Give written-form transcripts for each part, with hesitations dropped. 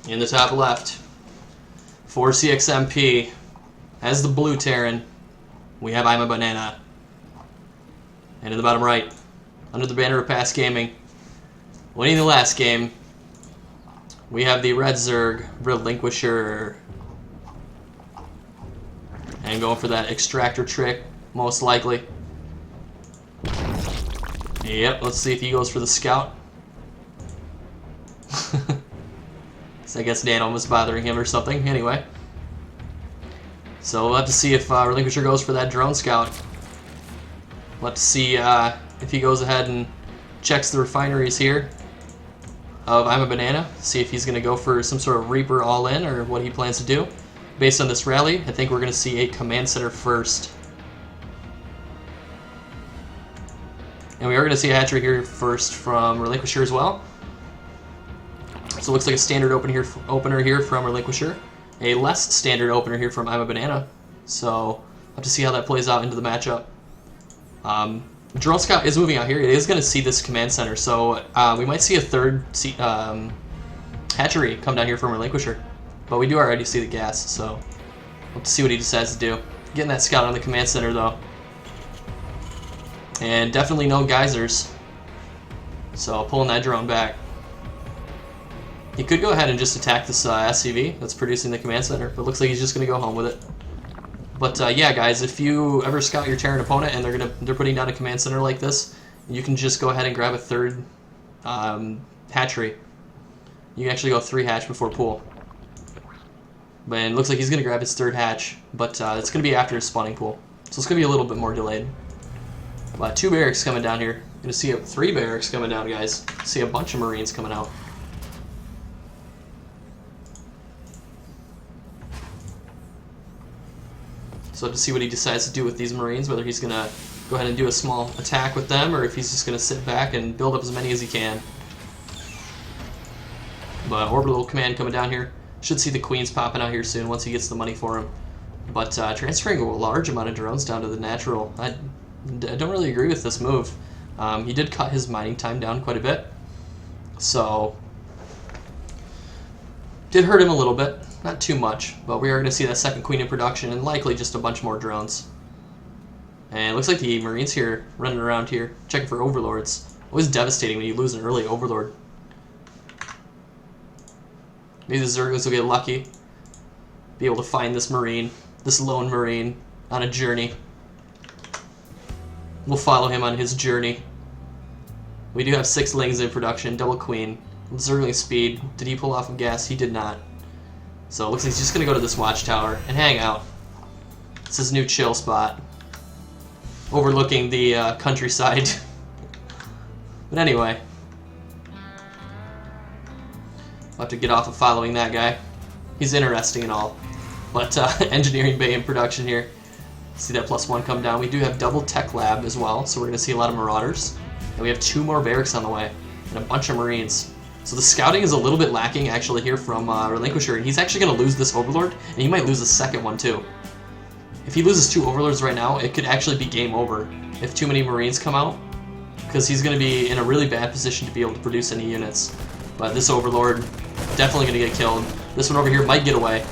In the top left, for CXMP, as the blue Terran, we have Imabanana. And in the bottom right, under the banner of PasT Gaming, winning the last game, we have the red Zerg, Relinquisher. And going for that extractor trick, most likely. Yep, let's see if he goes for the scout. So I guess Nano was bothering him or something. Anyway. So we'll have to see if Relinquisher goes for that drone scout. We'll have to see if he goes ahead and checks the refineries here of Imabanana. See if he's going to go for some sort of Reaper all-in or what he plans to do. Based on this rally, I think we're going to see a command center first. And we are going to see a hatchery here first from Relinquisher as well. So it looks like a standard opener here from Relinquisher. A less standard opener here from Imabanana. So we'll have to see how that plays out into the matchup. Drone Scout is moving out here. It is going to see this command center. So we might see a third hatchery come down here from Relinquisher. But we do already see the gas, so we'll have to see what he decides to do. Getting that scout on the command center, though. And definitely no geysers. So pulling that drone back. He could go ahead and just attack this SCV that's producing the command center, but it looks like he's just going to go home with it. But yeah, guys, if you ever scout your Terran opponent and they're putting down a command center like this, you can just go ahead and grab a third hatchery. You can actually go 3 hatch before pool. But it looks like he's going to grab his 3rd hatch, but it's going to be after his spawning pool. So it's going to be a little bit more delayed. But 2 barracks coming down here. Going to see 3 barracks coming down, guys. See a bunch of Marines coming out. So to see what he decides to do with these Marines, whether he's going to go ahead and do a small attack with them, or if he's just going to sit back and build up as many as he can. But orbital command coming down here. Should see the Queens popping out here soon once he gets the money for him. But transferring a large amount of drones down to the natural, I don't really agree with this move. He did cut his mining time down quite a bit. So, did hurt him a little bit. Not too much, but we are going to see that second Queen in production and likely just a bunch more drones. And it looks like the Marines here running around here checking for Overlords. Always devastating when you lose an early Overlord. Maybe the Zerglings will get lucky. Be able to find this Marine, this lone Marine, on a journey. We'll follow him on his journey. We do have 6 Lings in production, double Queen. Zergling speed. Did he pull off of gas? He did not. So it looks like he's just going to go to this watchtower and hang out. It's his new chill spot. Overlooking the countryside. But anyway. I'll have to get off of following that guy. He's interesting and all. But engineering bay in production here. See that +1 come down. We do have double tech lab as well, so we're going to see a lot of marauders. And we have 2 more barracks on the way. And a bunch of Marines. So the scouting is a little bit lacking actually here from Relinquisher. And he's actually going to lose this Overlord. And he might lose the second one too. If he loses 2 Overlords right now, it could actually be game over. If too many Marines come out. Because he's going to be in a really bad position to be able to produce any units. But this Overlord, definitely going to get killed. This one over here might get away.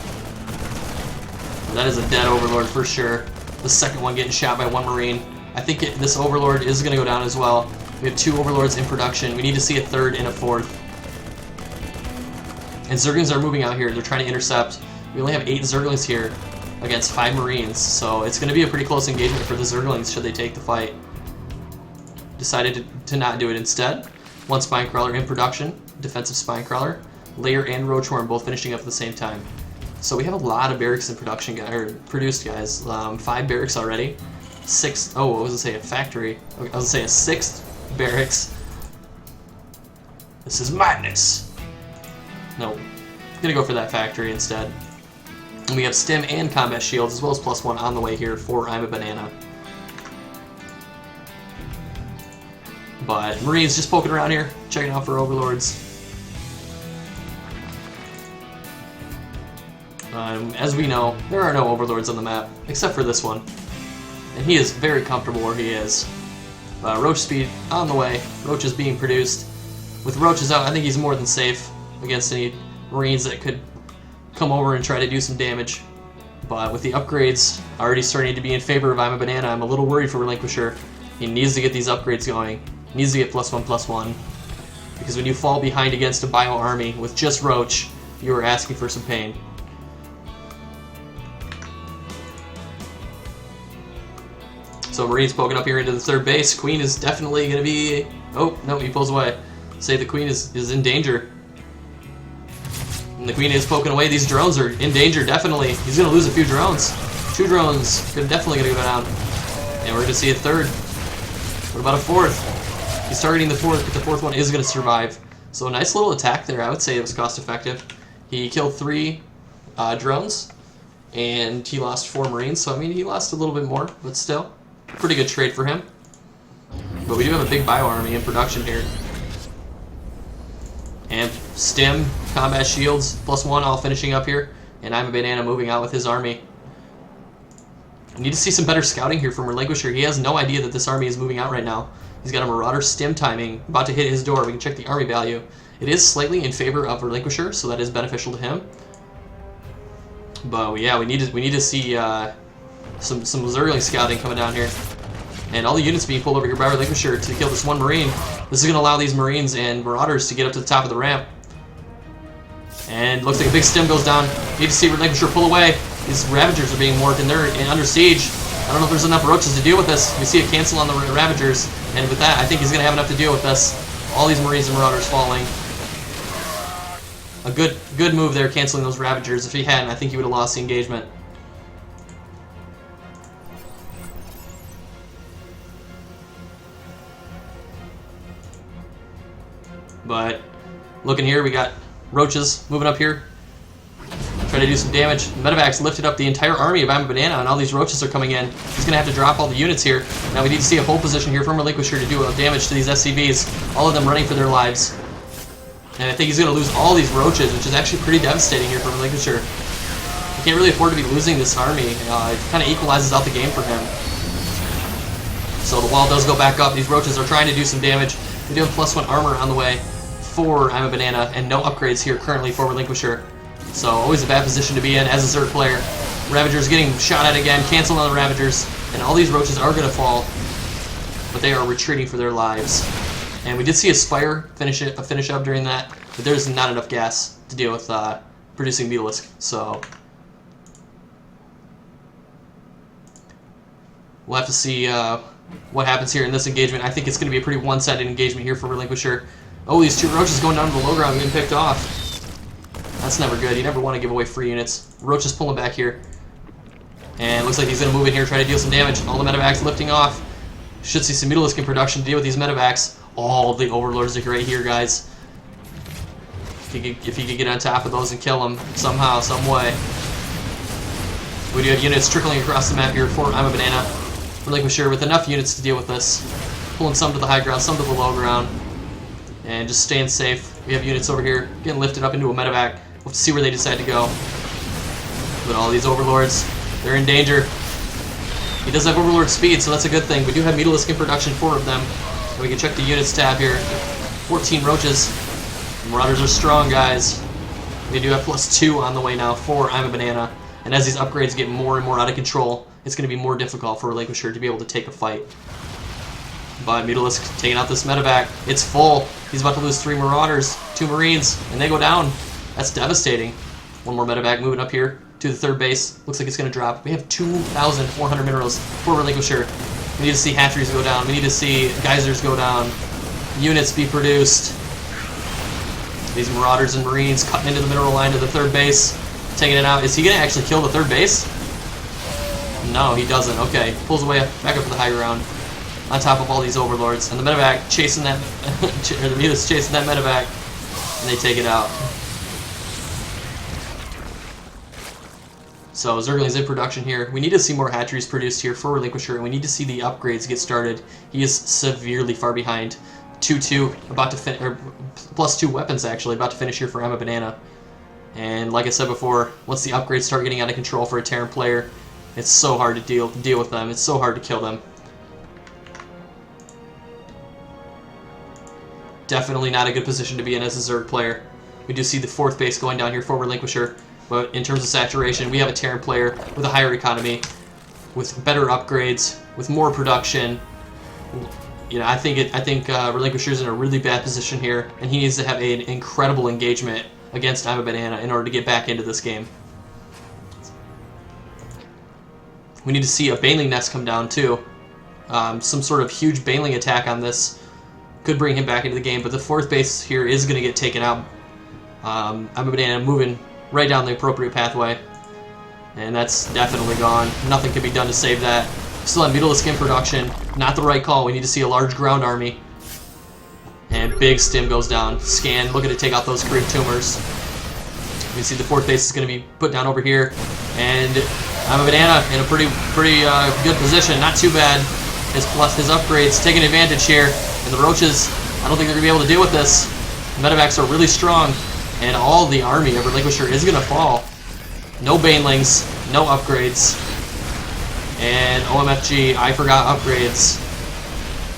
That is a dead Overlord for sure. The second one getting shot by 1 Marine. I think this Overlord is going to go down as well. We have 2 Overlords in production. We need to see a 3rd and a 4th. And Zerglings are moving out here. They're trying to intercept. We only have 8 Zerglings here against 5 Marines. So it's going to be a pretty close engagement for the Zerglings should they take the fight. Decided to not do it instead. 1 Spine Crawler in production. Defensive Spine Crawler. Layer and Roachworm both finishing up at the same time. So we have a lot of barracks in production, produced, guys. 5 barracks already. 6. Oh, I was gonna say a factory. I was gonna say a 6th barracks. This is madness. Nope. I'm gonna go for that factory instead. And we have stim and combat shields as well as +1 on the way here for Imabanana. But Marines just poking around here, checking out for Overlords. As we know, there are no Overlords on the map, except for this one. And he is very comfortable where he is. Roach speed on the way. Roach is being produced. With Roaches out, I think he's more than safe against any Marines that could come over and try to do some damage. But with the upgrades already starting to be in favor of Imabanana, I'm a little worried for Relinquisher. He needs to get these upgrades going. He needs to get +1/+1. Because when you fall behind against a bio army with just Roach, you are asking for some pain. So Marine's poking up here into the third base. Queen is definitely going to be... Oh, no, he pulls away. Say the Queen is in danger. And the Queen is poking away. These drones are in danger, definitely. He's going to lose a few drones. 2 drones. Definitely going to go down. And we're going to see a third. What about a fourth? He's targeting the fourth, but the fourth one is going to survive. So a nice little attack there. I would say it was cost effective. He killed 3 drones, and he lost 4 Marines. So, I mean, he lost a little bit more, but still. Pretty good trade for him. But we do have a big bio army in production here. And Stim, combat shields, +1 all finishing up here. And Imabanana moving out with his army. We need to see some better scouting here from Relinquisher. He has no idea that this army is moving out right now. He's got a Marauder Stim timing, about to hit his door. We can check the army value. It is slightly in favor of Relinquisher, so that is beneficial to him. But yeah, we need to see some Zergling scouting coming down here. And all the units being pulled over here by Relinquisher to kill this one Marine. This is going to allow these Marines and Marauders to get up to the top of the ramp. And looks like a big Stim goes down. Need to see Relinquisher pull away. These Ravagers are being morphed and they're under siege. I don't know if there's enough Roaches to deal with this. We see a cancel on the Ravagers. And with that, I think he's going to have enough to deal with this. All these Marines and Marauders falling. A good move there, canceling those Ravagers. If he hadn't, I think he would have lost the engagement. But looking here, we got Roaches moving up here, trying to do some damage. Medevac's lifted up the entire army of Imabanana, and all these Roaches are coming in. He's going to have to drop all the units here. Now we need to see a hold position here from Relinquisher to do damage to these SCVs, all of them running for their lives. And I think he's going to lose all these Roaches, which is actually pretty devastating here for Relinquisher. He can't really afford to be losing this army. It kind of equalizes out the game for him. So the wall does go back up. These Roaches are trying to do some damage. We do have +1 armor on the way for Imabanana, and no upgrades here currently for Relinquisher. So always a bad position to be in as a Zerg player. Ravagers getting shot at again, canceling on the Ravagers, and all these Roaches are going to fall, but they are retreating for their lives. And we did see a Spire finish up during that, but there's not enough gas to deal with producing Mutalisk, so we'll have to see what happens here in this engagement. I think it's going to be a pretty one-sided engagement here for Relinquisher. Oh, these 2 Roaches going down to the low ground getting picked off. That's never good. You never want to give away free units. Roach is pulling back here. And looks like he's going to move in here and try to deal some damage. All the Medevacs lifting off. Should see some Mutalisk in production to deal with these Medevacs. All the Overlords are right here, guys. If he could get on top of those and kill them somehow, some way. We do have units trickling across the map here for Imabanana. Relinquisher with enough units to deal with this. Pulling some to the high ground, some to the low ground. And just staying safe. We have units over here getting lifted up into a medevac. We'll have to see where they decide to go. But all these Overlords, they're in danger. He does have Overlord speed, so that's a good thing. We do have Mutalisk in production, 4 of them. And we can check the units tab here. 14 Roaches. The Marauders are strong, guys. We do have +2 on the way now for Imabanana. And as these upgrades get more and more out of control, it's going to be more difficult for Relinquisher to be able to take a fight. But Mutalisk taking out this medevac. It's full. He's about to lose 3 Marauders, 2 Marines, and they go down. That's devastating. 1 more medevac moving up here to the third base. Looks like it's going to drop. We have 2,400 minerals for Relinquisher. We need to see hatcheries go down. We need to see geysers go down. Units be produced. These Marauders and Marines cutting into the mineral line to the third base. Taking it out. Is he going to actually kill the third base? No, he doesn't. Okay. Pulls away back up to the high ground. On top of all these Overlords. And the medevac chasing that, or the Mutalisk chasing that medevac. And they take it out. So Zergling's in production here. We need to see more hatcheries produced here for Relinquisher, and we need to see the upgrades get started. He is severely far behind. 2-2, about to finish, or +2 weapons actually, about to finish here for Imabanana. And like I said before, once the upgrades start getting out of control for a Terran player, it's so hard to deal with them. It's so hard to kill them. Definitely not a good position to be in as a Zerg player. We do see the 4th base going down here for Relinquisher, but in terms of saturation, we have a Terran player with a higher economy, with better upgrades, with more production. You know, I think Relinquisher's in a really bad position here, and he needs to have an incredible engagement against Imabanana in order to get back into this game. We need to see a Baneling Nest come down too. Some sort of huge Baneling attack on this could bring him back into the game, but the 4th base here is going to get taken out. Imabanana moving right down the appropriate pathway, and that's definitely gone. Nothing can be done to save that. Still have Mutalisk in production. Not the right call. We need to see a large ground army. And big stim goes down. Scan, looking to take out those Creep Tumors. We see the 4th base is going to be put down over here. And Imabanana in a pretty good position. Not too bad. His upgrades taking advantage here. And the Roaches, I don't think they're going to be able to deal with this. The Medevacs are really strong. And all the army of Relinquisher is going to fall. No Banelings, no upgrades. And OMFG, I forgot upgrades.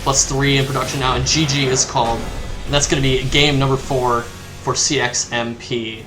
+3 in production now, and GG is called. And that's going to be game number 4 for CXMP.